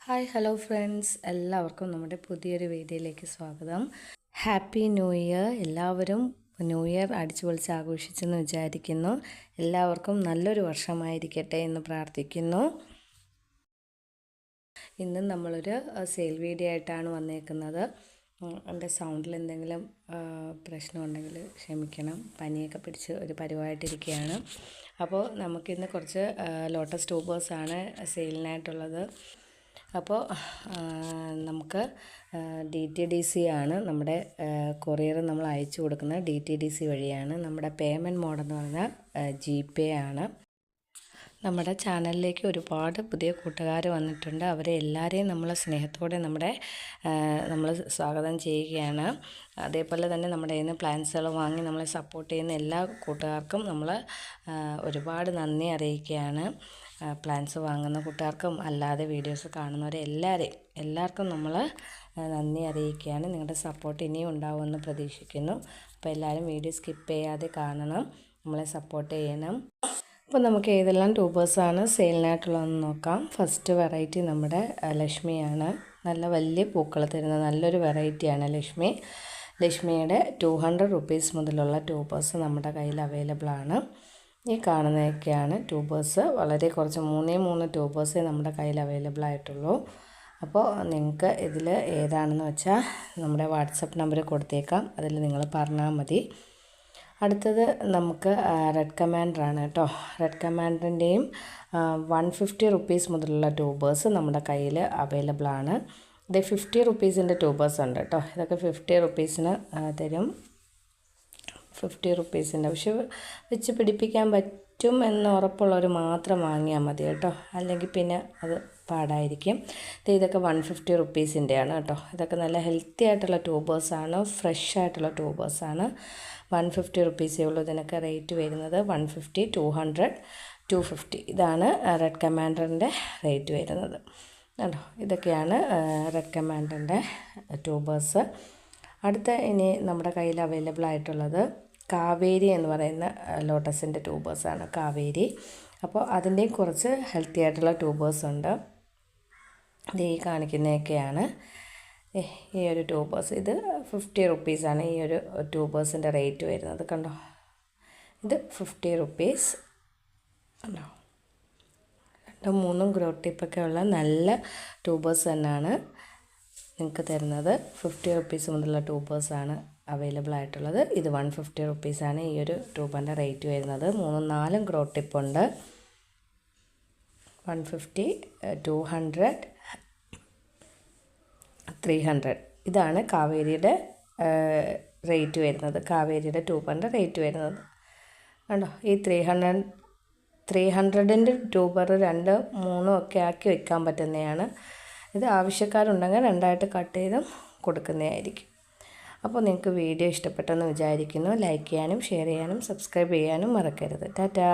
Hi hello friends, എല്ലാവർക്കും നമ്മുടെ പുതിയൊരു വീഡിയോയിലേക്ക് സ്വാഗതം. Happy new year. എല്ലാവരും ന്യൂ ഇയർ അടിച്ചു പൊളിച്ച് ആഘോഷിച്ചെന്ന് വിചാരിക്കുന്നു. എല്ലാവർക്കും നല്ലൊരു വർഷമായിരിക്കട്ടെ എന്ന് പ്രാർത്ഥിക്കുന്നു. ഇന്നും നമ്മളൊരു സെയിൽ വീഡിയോ ആയിട്ടാണ് വന്നേക്കുന്നത്. എൻ്റെ സൗണ്ടിൽ എന്തെങ്കിലും പ്രശ്നമുണ്ടെങ്കിൽ ക്ഷമിക്കണം. പനിയൊക്കെ പിടിച്ച് ഒരു പരുവായിട്ടിരിക്കുകയാണ്. അപ്പോൾ നമുക്കിന്ന് കുറച്ച് ലോട്ടസ് ട്യൂബേഴ്സാണ് സെയിലിനായിട്ടുള്ളത്. അപ്പോൾ നമുക്ക് DTDC ആണ് നമ്മുടെ കൊറിയർ നമ്മൾ അയച്ചു കൊടുക്കുന്നത്. DTDC വഴിയാണ്. നമ്മുടെ പേയ്മെൻറ്റ് മോഡെന്ന് പറഞ്ഞാൽ GPay ആണ്. നമ്മുടെ ചാനലിലേക്ക് ഒരുപാട് പുതിയ കൂട്ടുകാർ വന്നിട്ടുണ്ട്. അവരെ എല്ലാവരെയും നമ്മൾ സ്നേഹത്തോടെ നമ്മൾ സ്വാഗതം ചെയ്യുകയാണ്. അതേപോലെ തന്നെ നമ്മുടെ കയ്യിൽ നിന്ന് പ്ലാൻസുകൾ വാങ്ങി നമ്മളെ സപ്പോർട്ട് ചെയ്യുന്ന എല്ലാ കൂട്ടുകാർക്കും നമ്മൾ ഒരുപാട് നന്ദി അറിയിക്കുകയാണ്. പ്ലാൻസ് വാങ്ങുന്ന കൂട്ടുകാർക്കും അല്ലാതെ വീഡിയോസ് കാണുന്നവരെ എല്ലാവർക്കും നമ്മൾ നന്ദി അറിയിക്കുകയാണ്. നിങ്ങളുടെ സപ്പോർട്ട് ഇനിയും ഉണ്ടാവുമെന്ന് പ്രതീക്ഷിക്കുന്നു. അപ്പോൾ എല്ലാവരും വീഡിയോ സ്കിപ്പ് ചെയ്യാതെ കാണണം, നമ്മളെ സപ്പോർട്ട് ചെയ്യണം. അപ്പോൾ നമുക്ക് ഏതെല്ലാം ട്യൂബേഴ്സാണ് സെയിലിനായിട്ടുള്ളതെന്ന് നോക്കാം. ഫസ്റ്റ് വെറൈറ്റി നമ്മുടെ ലക്ഷ്മിയാണ്. നല്ല വലിയ പൂക്കൾ തരുന്ന നല്ലൊരു വെറൈറ്റിയാണ് ലക്ഷ്മിയുടെ 200 റുപ്പീസ് മുതലുള്ള ട്യൂബേഴ്സ് നമ്മുടെ കയ്യിൽ അവൈലബിൾ ആണ്. ഈ കാണുന്നതൊക്കെയാണ് ട്യൂബേഴ്സ്. വളരെ കുറച്ച് 3 ട്യൂബേഴ്സേ നമ്മുടെ കയ്യിൽ അവൈലബിൾ ആയിട്ടുള്ളൂ. അപ്പോൾ നിങ്ങൾക്ക് ഇതിൽ ഏതാണെന്ന് വെച്ചാൽ നമ്മുടെ വാട്സപ്പ് നമ്പർ കൊടുത്തേക്കാം, അതിൽ നിങ്ങൾ പറഞ്ഞാൽ മതി. അടുത്തത് നമുക്ക് റെഡ് കമാൻഡറാണ് കേട്ടോ. റെഡ് കമാൻഡറിൻ്റെയും 150 റുപ്പീസ് മുതലുള്ള ട്യൂബേഴ്സ് നമ്മുടെ കയ്യിൽ അവൈലബിൾ ആണ്. ഇത് 50 റുപ്പീസിൻ്റെ ട്യൂബേഴ്സ് ഉണ്ട് കേട്ടോ. ഇതൊക്കെ 50 റുപ്പീസിന് തരും. 50 റുപ്പീസിൻ്റെ പക്ഷെ വെച്ച് പിടിപ്പിക്കാൻ പറ്റും എന്ന് ഉറപ്പുള്ളവർ മാത്രം വാങ്ങിയാൽ മതി കേട്ടോ, അല്ലെങ്കിൽ പിന്നെ അത് പാടായിരിക്കും. ഇതൊക്കെ 150 റുപ്പീസിൻ്റെയാണ് കേട്ടോ. ഇതൊക്കെ നല്ല ഹെൽത്തി ആയിട്ടുള്ള ട്യൂബേഴ്സാണ്, ഫ്രഷ് ആയിട്ടുള്ള ട്യൂബേഴ്സാണ്. 150 റുപ്പീസേ ഉള്ളൂ ഇതിനൊക്കെ റേറ്റ് വരുന്നത്. 150, 200, 250 ഇതാണ് റെഡ് കമാൻഡറിൻ്റെ റേറ്റ് വരുന്നത് കേട്ടോ. ഇതൊക്കെയാണ് റെഡ് കമാൻഡറിൻ്റെ ട്യൂബേഴ്സ്. അടുത്ത ഇനി നമ്മുടെ കയ്യിൽ അവൈലബിൾ ആയിട്ടുള്ളത് കാവേരി എന്ന് പറയുന്ന ലോട്ടസിൻ്റെ ട്യൂബേഴ്സാണ്. കാവേരി. അപ്പോൾ അതിൻ്റെയും കുറച്ച് ഹെൽത്തി ആയിട്ടുള്ള ട്യൂബേഴ്സ് ഉണ്ട്. ഇത് ഈ കാണിക്കുന്നതൊക്കെയാണ് ഈ ഒരു ട്യൂബേഴ്സ്. ഇത് 50 റുപ്പീസാണ് ഈ ഒരു ട്യൂബേഴ്സിൻ്റെ റേറ്റ് വരുന്നത് കണ്ടോ. ഇത് 50 റുപ്പീസ് കണ്ടോ. 2-3 ഗ്രോ ടിപ്പൊക്കെ ഉള്ള നല്ല ട്യൂബേഴ്സ് തന്നെയാണ് നിങ്ങൾക്ക് തരുന്നത്. 50 റുപ്പീസ് മുതലുള്ള ട്യൂബേഴ്സാണ് അവൈലബിൾ ആയിട്ടുള്ളത്. ഇത് 150 റുപ്പീസാണ് ഈ ഒരു ട്യൂബറിൻ്റെ റേറ്റ് വരുന്നത്. 3-4 ഗ്രോ ടിപ്പുണ്ട്. 150, 200, 300 ഇതാണ് കാവേരിയുടെ റേറ്റ് വരുന്നത്. കാവേരിയുടെ ട്യൂബറിൻ്റെ റേറ്റ് വരുന്നത് കണ്ടോ. ഈ 300ൻ്റെ ട്യൂബർ 2-3 ഒക്കെ ആക്കി വെക്കാൻ പറ്റുന്നതാണ്. ഇത് ആവശ്യക്കാരുണ്ടെങ്കിൽ 2ആയിട്ട് കട്ട് ചെയ്തും കൊടുക്കുന്നതായിരിക്കും. അപ്പോൾ നിങ്ങൾക്ക് വീഡിയോ ഇഷ്ടപ്പെട്ടെന്ന് വിചാരിക്കുന്നു. ലൈക്ക് ചെയ്യാനും ഷെയർ ചെയ്യാനും സബ്സ്ക്രൈബ് ചെയ്യാനും മറക്കരുത്. ടാറ്റാ.